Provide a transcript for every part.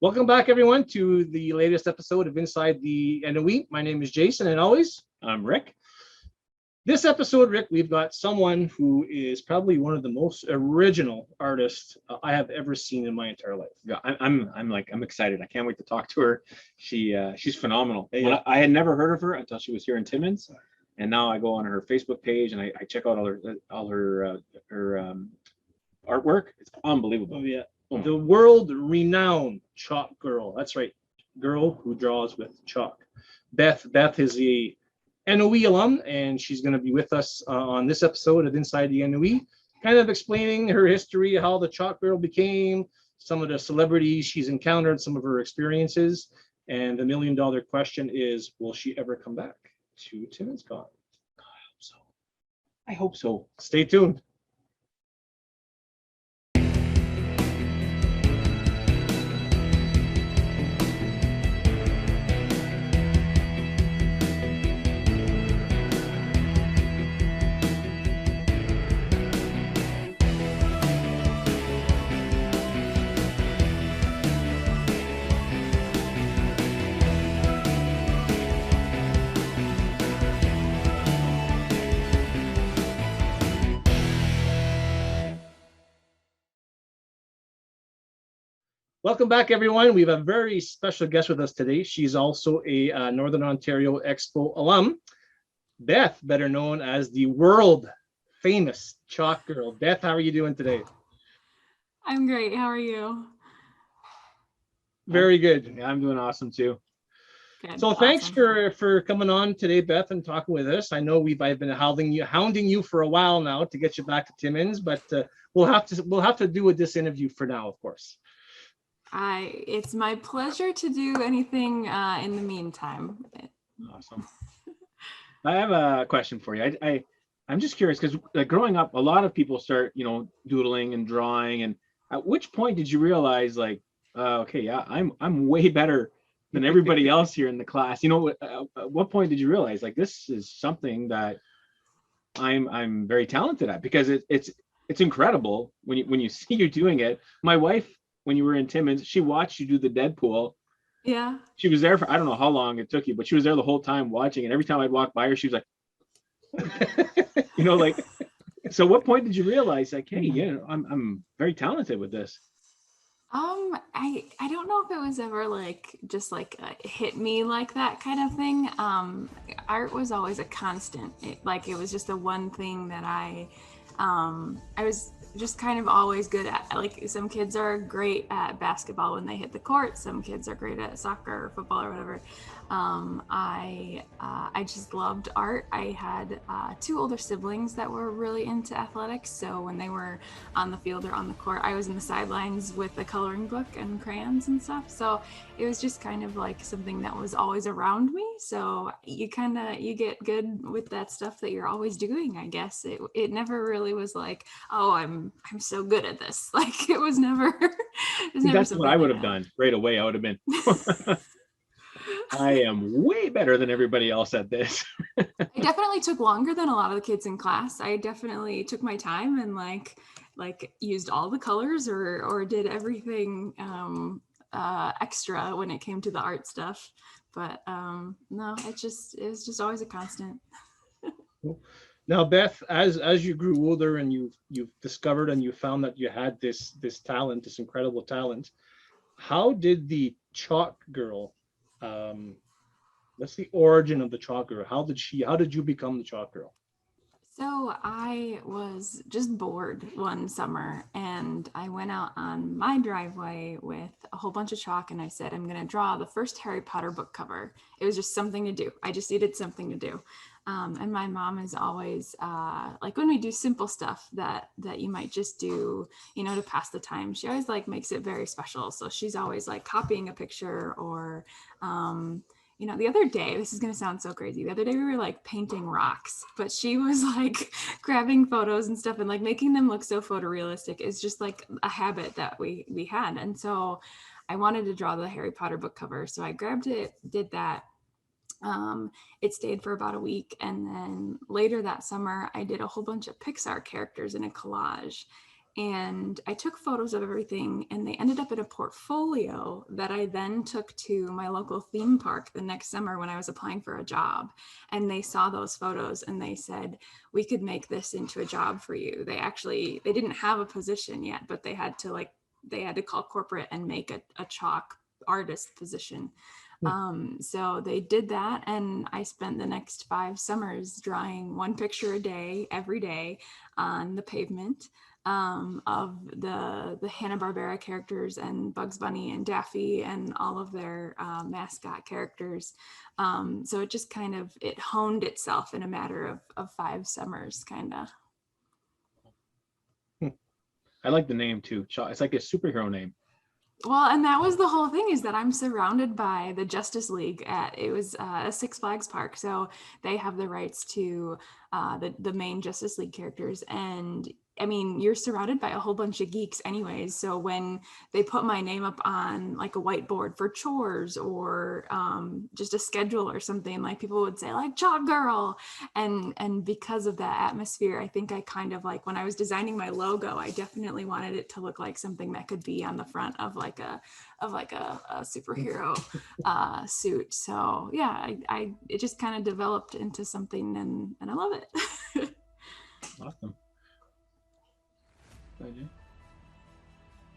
Welcome back, everyone, to the latest episode of Inside the NOE. My name is Jason, and always, I'm Rick. This episode, Rick, we've got someone who is probably one of the most original artists I have ever seen in my entire life. Yeah, I'm excited. I can't wait to talk to her. She's phenomenal. Yeah. I had never heard of her until she was here in Timmins, and now I go on her Facebook page and I check out all her artwork. It's unbelievable. Oh yeah, the world-renowned chalk girl. That's right, girl who draws with chalk. Beth is the NOE alum, and she's going to be with us on this episode of Inside the NOE, kind of explaining her history, how the chalk girl became, some of the celebrities she's encountered, some of her experiences, and the million-dollar question is, will she ever come back to Timmins Con? I hope so. Stay tuned. Welcome back, everyone. We have a very special guest with us today. She's also a Northern Ontario Expo alum, Beth, better known as the world famous chalk girl. Beth, how are you doing today? I'm great. How are you? Very good. Yeah, I'm doing awesome too. Good. So thanks for coming on today, Beth, and talking with us. I know I've been hounding you for a while now to get you back to Timmins, but we'll have to do this interview for now, of course. It's my pleasure to do anything in the meantime. Awesome. I have a question for you. I'm just curious because growing up, a lot of people start, doodling and drawing. And at which point did you realize, okay, yeah, I'm way better than everybody else here in the class? At what point did you realize, this is something that I'm very talented at? Because it's incredible when you see you doing it. My wife, when you were in Timmins, she watched you do the Deadpool. Yeah. She was there for, I don't know how long it took you, but she was there the whole time watching. And every time I'd walk by her, she was like, so what point did you realize, hey, I'm very talented with this? I don't know if it was ever just hit me like that kind of thing. Art was always a constant. It was just the one thing that I was just kind of always good at. Some kids are great at basketball when they hit the court. Some kids are great at soccer or football or whatever. I just loved art. I had 2 older siblings that were really into athletics. So when they were on the field or on the court, I was in the sidelines with a coloring book and crayons and stuff. So it was just kind of something that was always around me. So you get good with that stuff that you're always doing, I guess. It never really was oh, I'm so good at this. It was never. That's what I would have done right away. I would have been. I am way better than everybody else at this. I definitely took longer than a lot of the kids in class. I definitely took my time and used all the colors or did everything extra when it came to the art stuff. But no, it was just always a constant. Now, Beth, as you grew older and you've discovered and you found that you had this talent, this incredible talent, how did the chalk girl, what's the origin of the chalk girl? How did you become the chalk girl? So I was just bored one summer and I went out on my driveway with a whole bunch of chalk and I said, I'm going to draw the first Harry Potter book cover. It was just something to do. I just needed something to do. And my mom is always when we do simple stuff that you might just do, to pass the time, she always makes it very special. So she's always copying a picture or, the other day, this is going to sound so crazy. The other day we were painting rocks, but she was grabbing photos and stuff and making them look so photorealistic. It's just a habit that we had. And so I wanted to draw the Harry Potter book cover. So I grabbed it, did that. It stayed for about a week. And then later that summer, I did a whole bunch of Pixar characters in a collage. And I took photos of everything, and they ended up in a portfolio that I then took to my local theme park the next summer when I was applying for a job. And they saw those photos and they said, we could make this into a job for you. They didn't have a position yet, but they had to call corporate and make a chalk artist position. So they did that, and I spent the next 5 summers drawing one picture a day, every day, on the pavement, of the Hanna-Barbera characters and Bugs Bunny and Daffy and all of their mascot characters. So it just it honed itself in a matter of 5 summers, kind of. I like the name too. It's like a superhero name. Well, and that was the whole thing, is that I'm surrounded by the Justice League. It was a Six Flags park, so they have the rights to the main Justice League characters. And I mean, you're surrounded by a whole bunch of geeks anyways. So when they put my name up on like a whiteboard for chores or just a schedule or something, like people would say like Chalk Girl. And because of that atmosphere, I think I kind of like, when I was designing my logo, I definitely wanted it to look like something that could be on the front of like a superhero suit. So yeah, it just kind of developed into something, and I love it. Awesome.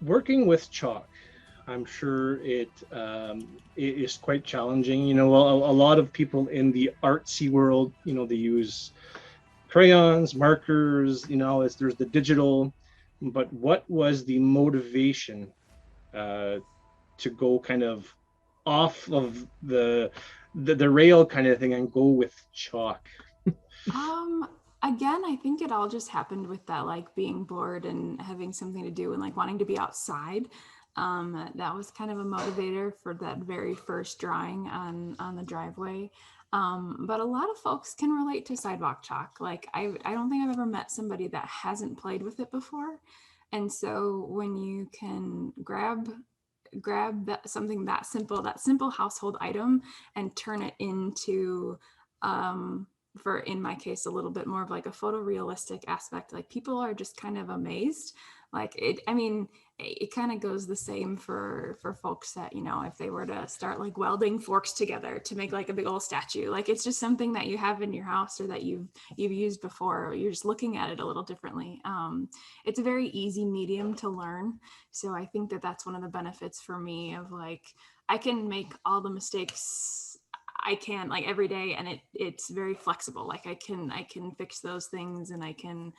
Working with chalk, I'm sure it is quite challenging. You know, a lot of people in the artsy world, you know, they use crayons, markers, you know, there's the digital. But what was the motivation to go kind of off of the rail kind of thing and go with chalk? Again, I think it all just happened with that, like being bored and having something to do and like wanting to be outside. That was kind of a motivator for that very first drawing on the driveway. But a lot of folks can relate to sidewalk chalk. Like I don't think I've ever met somebody that hasn't played with it before. And so when you can grab something that simple household item, and turn it into for, in my case, a little bit more of like a photorealistic aspect, like people are just kind of amazed. Like it kind of goes the same for folks that, you know, if they were to start like welding forks together to make like a big old statue, like it's just something that you have in your house or that you've used before, or you're just looking at it a little differently. It's a very easy medium to learn. So I think that that's one of the benefits for me of like, I can make all the mistakes I can like every day, and it's very flexible. Like I can fix those things, and I can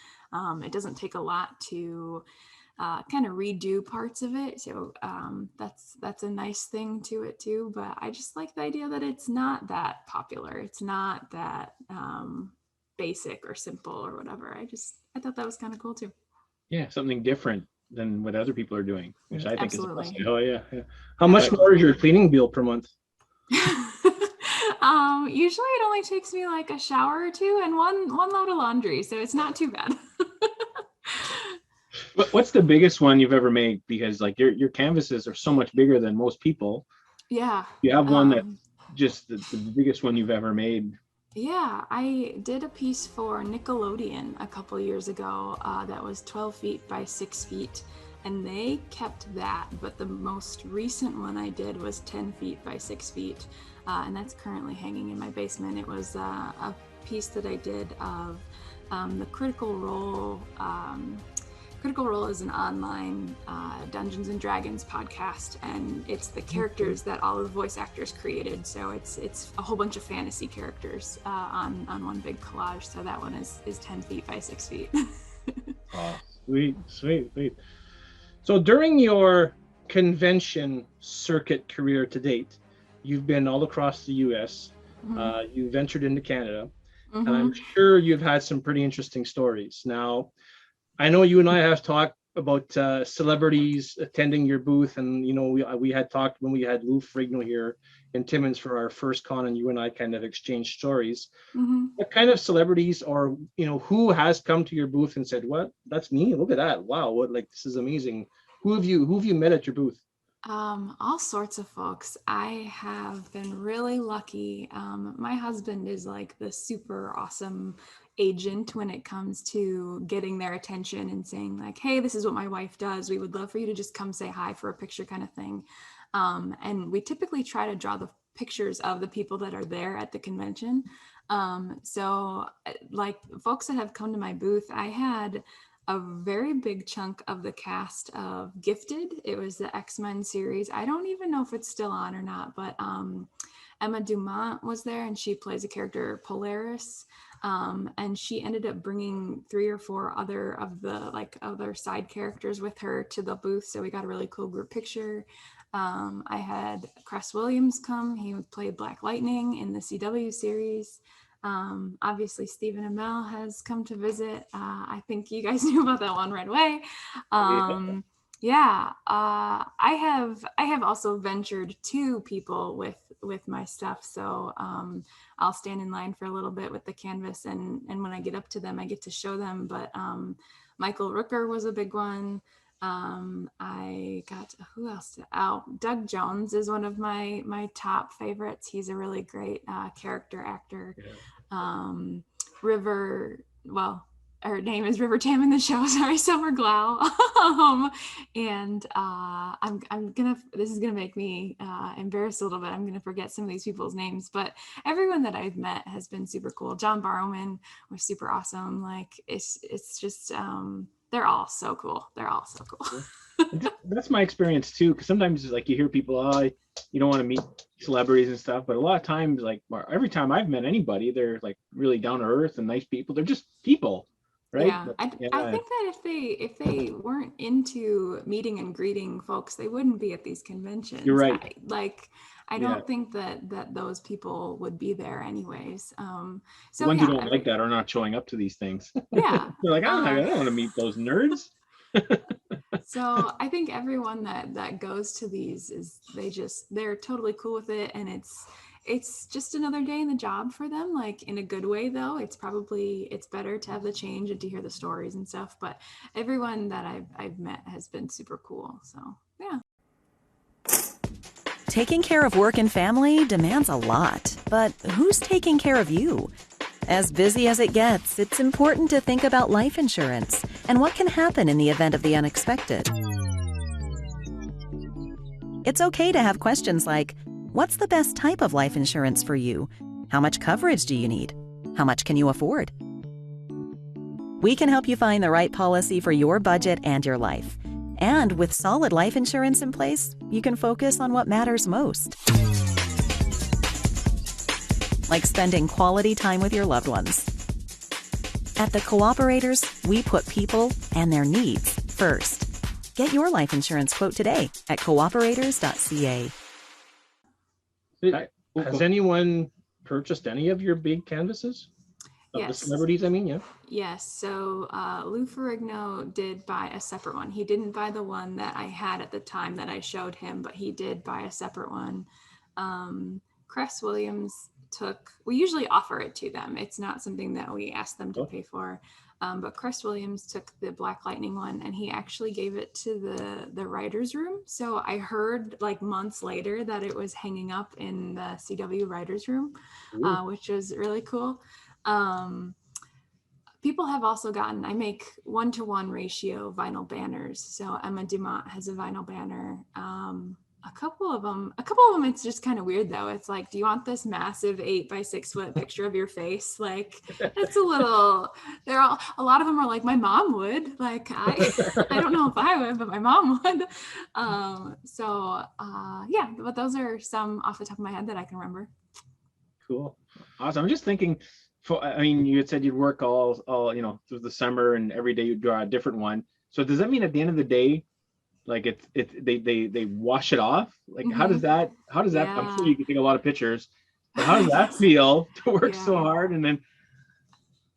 it doesn't take a lot to kind of redo parts of it. So that's a nice thing to it too. But I just like the idea that it's not that popular. It's not that basic or simple or whatever. I thought that was kind of cool too. Yeah, something different than what other people are doing, which I think Absolutely. is awesome. Oh yeah. How much more is your cleaning bill per month? Usually it only takes me like a shower or two and one load of laundry, so it's not too bad. What's the biggest one you've ever made? Because like your canvases are so much bigger than most people. Yeah. You have one that's just the biggest one you've ever made. Yeah, I did a piece for Nickelodeon a couple years ago that was 12 feet by 6 feet, and they kept that, but the most recent one I did was 10 feet by 6 feet, and that's currently hanging in my basement. It was a piece that I did of the Critical Role. Critical Role is an online Dungeons and Dragons podcast, and it's the characters that all of the voice actors created. So it's a whole bunch of fantasy characters on one big collage. So that one is 10 feet by 6 feet. Oh, sweet. So during your convention circuit career to date, you've been all across the U.S. Mm-hmm. You ventured into Canada, mm-hmm. and I'm sure you've had some pretty interesting stories. Now, I know you and I have talked about celebrities attending your booth, and you know we had talked when we had Lou Ferrigno here in Timmins for our first con, and you and I kind of exchanged stories. Mm-hmm. What kind of celebrities, or you know, who has come to your booth and said, "What? That's me! Look at that! Wow! What, like, this is amazing." Who have you met at your booth? All sorts of folks. I have been really lucky. My husband is like the super awesome agent when it comes to getting their attention and saying like, hey, this is what my wife does. We would love for you to just come say hi for a picture kind of thing. And we typically try to draw the pictures of the people that are there at the convention. So like folks that have come to my booth, I had a very big chunk of the cast of Gifted. It was the X-Men series. I don't even know if it's still on or not, but Emma Dumont was there, and she plays a character Polaris. And she ended up bringing 3 or 4 other of the like other side characters with her to the booth. So we got a really cool group picture. I had Cress Williams come. He played Black Lightning in the CW series. Obviously Stephen Amell has come to visit. I think you guys knew about that one right away. I have also ventured to people with my stuff. So I'll stand in line for a little bit with the canvas, and when I get up to them, I get to show them. But Michael Rooker was a big one. I got, who else? Doug Jones is one of my top favorites. He's a really great character actor. Yeah. Her name is River Tam in the show. Sorry, Summer Glau. And this is gonna make me embarrassed a little bit. I'm gonna forget some of these people's names, but everyone that I've met has been super cool. John Barrowman was super awesome. Like it's just they're all so cool. They're all so cool. That's my experience too, because sometimes like you hear people, you don't want to meet celebrities and stuff, but a lot of times, like every time I've met anybody, they're like really down to earth and nice people. They're just people, right? Yeah, I think that if they weren't into meeting and greeting folks, they wouldn't be at these conventions. You're right. I don't think that those people would be there anyways. So the ones who don't like that are not showing up to these things. Yeah. They're like, I don't want to meet those nerds. So I think everyone that goes to these they're totally cool with it, and it's just another day in the job for them, like in a good way though. It's better to have the change and to hear the stories and stuff, but everyone that I've met has been super cool. So yeah. Taking care of work and family demands a lot, but who's taking care of you? As busy as it gets, it's important to think about life insurance and what can happen in the event of the unexpected. It's okay to have questions like, what's the best type of life insurance for you? How much coverage do you need? How much can you afford? We can help you find the right policy for your budget and your life. And with solid life insurance in place, you can focus on what matters most. Like spending quality time with your loved ones. At the Cooperators, we put people and their needs first. Get your life insurance quote today at cooperators.ca. Has anyone purchased any of your big canvases? Of the celebrities, I mean, yeah. Yes. So Lou Ferrigno did buy a separate one. He didn't buy the one that I had at the time that I showed him, but he did buy a separate one. Cress Williams we usually offer it to them. It's not something that we ask them to pay for. But Cress Williams took the Black Lightning one, and he actually gave it to the writer's room. So I heard like months later that it was hanging up in the CW writer's room, which was really cool. People have also gotten, I make 1-to-1 ratio vinyl banners. So Emma Dumont has a vinyl banner. A couple of them, it's just kind of weird though. It's like, do you want this massive 8 by 6 foot picture of your face? Like, it's a little, a lot of them are like, my mom would. Like, I don't know if I would, but my mom would. Yeah, but those are some off the top of my head that I can remember. Cool. Awesome. I'm just thinking, you had said you'd work all through the summer, and every day you'd draw a different one. So does that mean at the end of the day, like they wash it off? Like, how does that, yeah. I'm sure you can take a lot of pictures, but how does that feel to work so hard and then,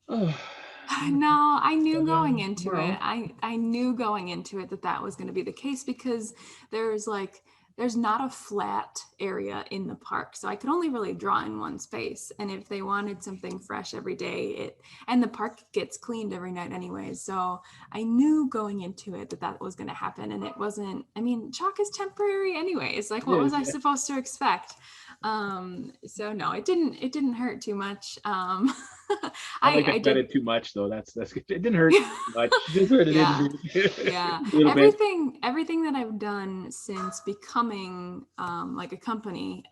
No, I knew going into it. I knew going into it that was going to be the case, because there's like there's not a flat area in the park. So I could only really draw in one space. And if they wanted something fresh every day, and the park gets cleaned every night anyways. So I knew going into it that was going to happen. And it wasn't, I mean, chalk is temporary anyways. Like, what was I supposed to expect? So no, it didn't hurt too much. I like to it too much though. That's good. It didn't hurt too much. Yeah. Everything that I've done since becoming like a company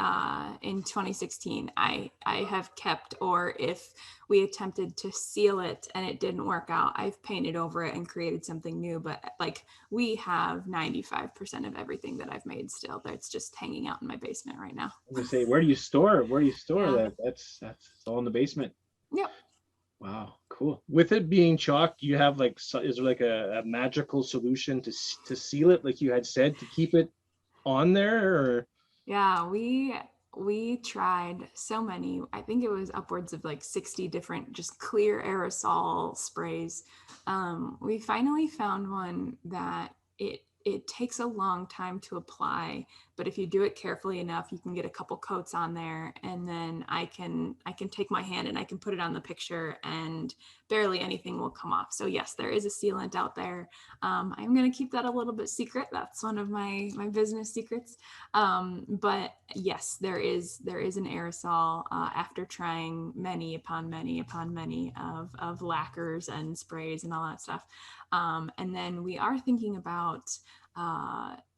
in 2016, I have kept, or if we attempted to seal it and it didn't work out, I've painted over it and created something new. But like, we have 95% of everything that I've made still. That's just hanging out in my basement right now. I was gonna say, where do you store that? That's all in the basement. Yep. Wow, cool. With it being chalk, you have like, is there like a magical solution to seal it, like you had said, to keep it on there? Or yeah, we tried so many. I think it was upwards of like 60 different just clear aerosol sprays. We finally found one that it takes a long time to apply, but if you do it carefully enough, you can get a couple coats on there, and then I can take my hand and I can put it on the picture and barely anything will come off. So yes, there is a sealant out there. I'm going to keep that a little bit secret. That's one of my business secrets. But yes, there is an aerosol after trying many upon many of lacquers and sprays and all that stuff. And then we are thinking about,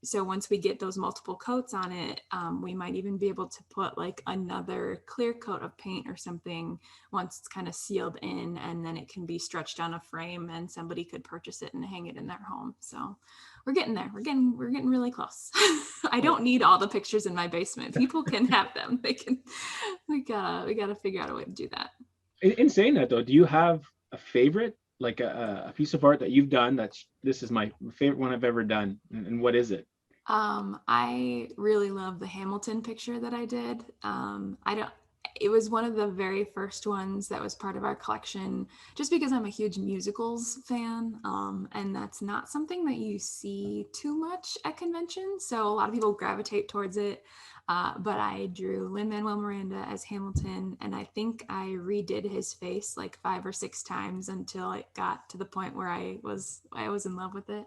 so once we get those multiple coats on it, we might even be able to put like another clear coat of paint or something once it's kind of sealed in, and then it can be stretched on a frame and somebody could purchase it and hang it in their home. So we're getting there. We're getting really close. I don't need all the pictures in my basement. People can have them. We gotta figure out a way to do that. In saying that though, do you have a favorite, like a piece of art that you've done this is my favorite one I've ever done, and what is it? I really love the Hamilton picture that I did. It was one of the very first ones that was part of our collection, just because I'm a huge musicals fan. And that's not something that you see too much at conventions. So a lot of people gravitate towards it. But I drew Lin-Manuel Miranda as Hamilton, and I think I redid his face like 5 or 6 times until it got to the point where I was in love with it.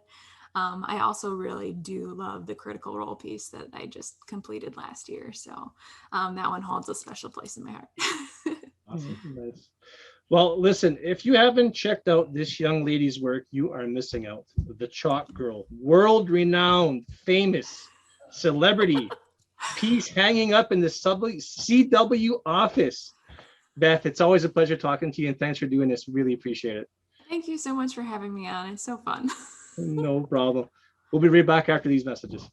I also really do love the Critical Role piece that I just completed last year. So that one holds a special place in my heart. Awesome. Nice. Well, listen, if you haven't checked out this young lady's work, you are missing out. The Chalk Girl, world-renowned, famous celebrity piece hanging up in the CW office. Beth, it's always a pleasure talking to you, and thanks for doing this. Really appreciate it. Thank you so much for having me on. It's so fun. No problem. We'll be right back after these messages.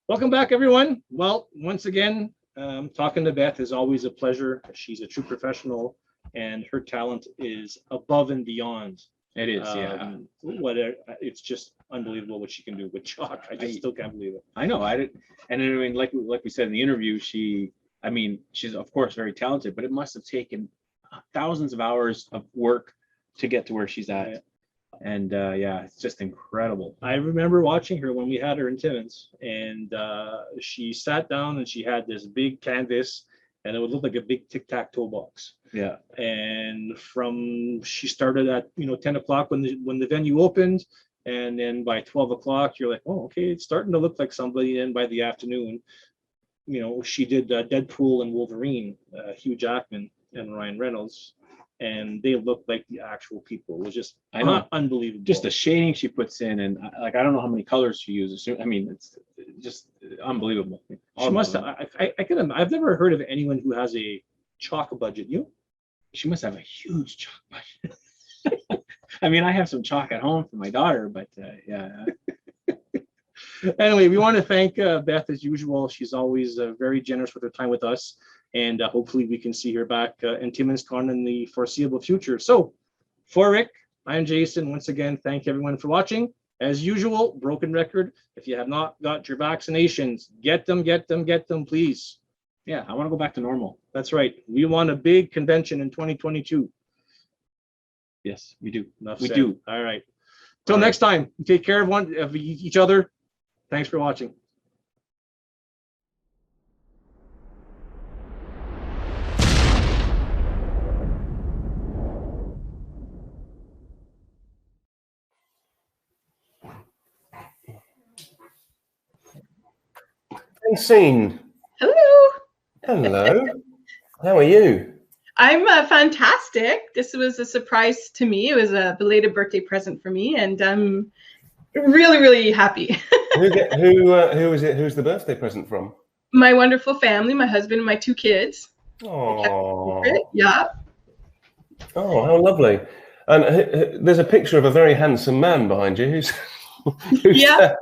Welcome back, everyone. Well, once again, talking to Beth is always a pleasure. She's a true professional, and her talent is above and beyond. It is, yeah. It's just unbelievable what she can do with chalk. I still can't believe it. I know. And I mean, like we said in the interview, she's of course very talented, but it must have taken thousands of hours of work to get to where she's at. Yeah. And it's just incredible. I remember watching her when we had her in Timmins, and she sat down and she had this big canvas, and it would look like a big tic-tac-toe box. Yeah. And she started at 10 o'clock when the venue opened, and then by 12 o'clock you're like, oh, okay, it's starting to look like somebody. And by the afternoon, she did Deadpool and Wolverine, Hugh Jackman and Ryan Reynolds. And they looked like the actual people. It was just unbelievable. Just the shading she puts in, and I don't know how many colors she uses. I mean, it's just unbelievable. She must have. I've never heard of anyone who has a chalk budget. She must have a huge chalk budget. I mean, I have some chalk at home for my daughter, but yeah. Anyway, we want to thank Beth as usual. She's always very generous with her time with us, and hopefully we can see her back in Timmins Con in the foreseeable future. So, for Rick, I'm Jason. Once again, thank everyone for watching. As usual, broken record. If you have not got your vaccinations, get them, please. Yeah, I want to go back to normal. That's right. We want a big convention in 2022. Yes, we do. Enough We said. do. All right. Till next time, take care of each other. Thanks for watching. Francine. Hello. Hello. How are you? I'm fantastic. This was a surprise to me. It was a belated birthday present for me, and I'm really, really happy. Who is it? Who's the birthday present from? My wonderful family, my husband and my 2 kids. Oh, Yeah. oh, how lovely! And there's a picture of a very handsome man behind you. Who's Yeah.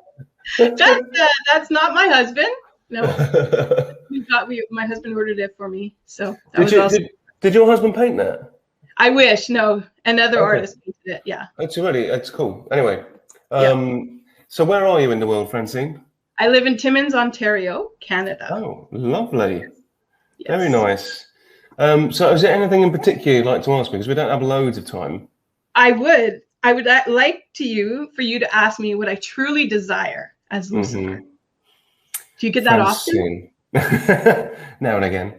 That's not my husband. No. My husband ordered it for me, so that was awesome. Did your husband paint that? I wish. No, another artist painted it. Yeah. It's cool. Anyway, so where are you in the world, Francine? I live in Timmins, Ontario, Canada. Oh, lovely. Yes. Very nice. So is there anything in particular you'd like to ask me? Because we don't have loads of time. I would like for you to ask me what I truly desire as Lucifer. Do you get that often? Now and again.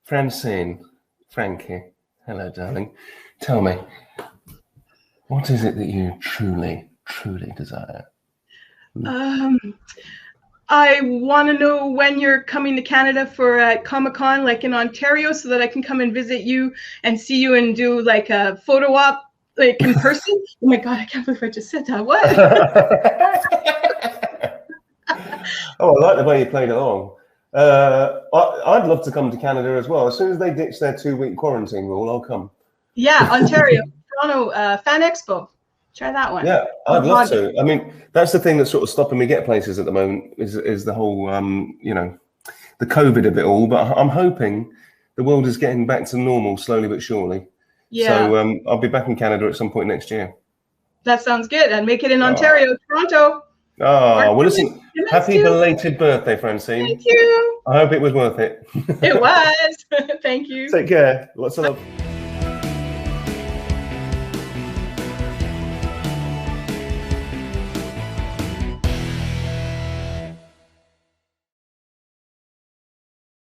Francine, Frankie, hello, darling. Tell me, what is it that you truly, truly desire? I want to know when you're coming to Canada for Comic-Con, like in Ontario, so that I can come and visit you and see you and do like a photo op, like in person. Oh my God, I can't believe I just said that. What? Oh, I like the way you played along. I'd love to come to Canada as well. As soon as they ditch their 2-week quarantine rule, I'll come. Yeah, Ontario, Toronto Fan Expo. Try that one. Yeah, I'd love to. I mean, that's the thing that's sort of stopping me get places at the moment is the whole, the COVID of it all. But I'm hoping the world is getting back to normal slowly but surely. Yeah. So I'll be back in Canada at some point next year. That sounds good. And make it in Ontario, Toronto. Oh, well, listen, happy belated birthday, Francine. Thank you. I hope it was worth it. It was. Thank you. Take care. Lots of love.